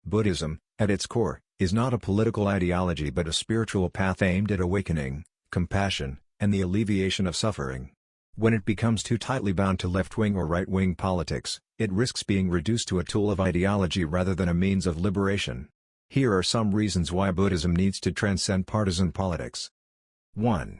Buddhism, at its core, is not a political ideology but a spiritual path aimed at awakening, compassion, and the alleviation of suffering. When it becomes too tightly bound to left-wing or right-wing politics, it risks being reduced to a tool of ideology rather than a means of liberation. Here are some reasons why Buddhism needs to transcend partisan politics. 1.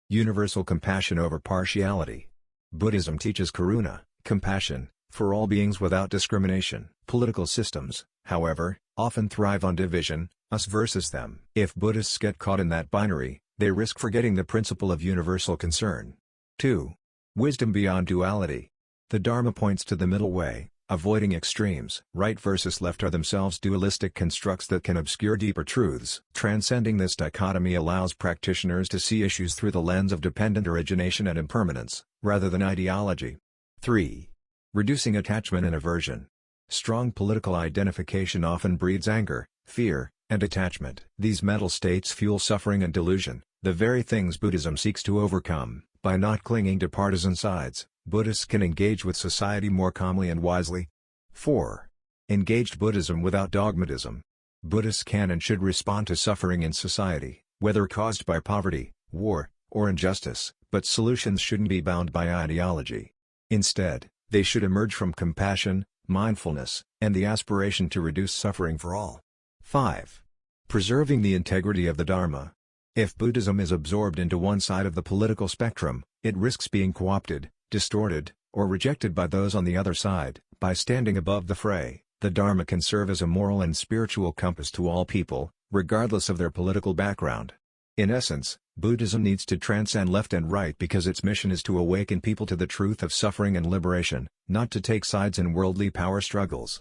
Universal compassion over partiality. Buddhism teaches karuṇā, compassion, for all beings without discrimination. Political systems, however, often thrive on division, us versus them. If Buddhists get caught in that binary, they risk forgetting the principle of universal concern. 2. Wisdom beyond duality. The Dharma points to the middle way, avoiding extremes. Right versus left are themselves dualistic constructs that can obscure deeper truths. Transcending this dichotomy allows practitioners to see issues through the lens of dependent origination and impermanence, rather than ideology. 3. Reducing attachment and aversion. Strong political identification often breeds anger, fear, and attachment. These mental states fuel suffering and delusion, the very things Buddhism seeks to overcome. By not clinging to partisan sides, Buddhists can engage with society more calmly and wisely. 4. Engaged Buddhism without dogmatism. Buddhists can and should respond to suffering in society, whether caused by poverty, war, or injustice, but solutions shouldn't be bound by ideology. Instead, they should emerge from compassion, mindfulness, and the aspiration to reduce suffering for all. 5. Preserving the integrity of the Dharma. If Buddhism is absorbed into one side of the political spectrum, it risks being co-opted, distorted, or rejected by those on the other side. By standing above the fray, the Dharma can serve as a moral and spiritual compass to all people, regardless of their political background. In essence, Buddhism needs to transcend left and right because its mission is to awaken people to the truth of suffering and liberation, not to take sides in worldly power struggles.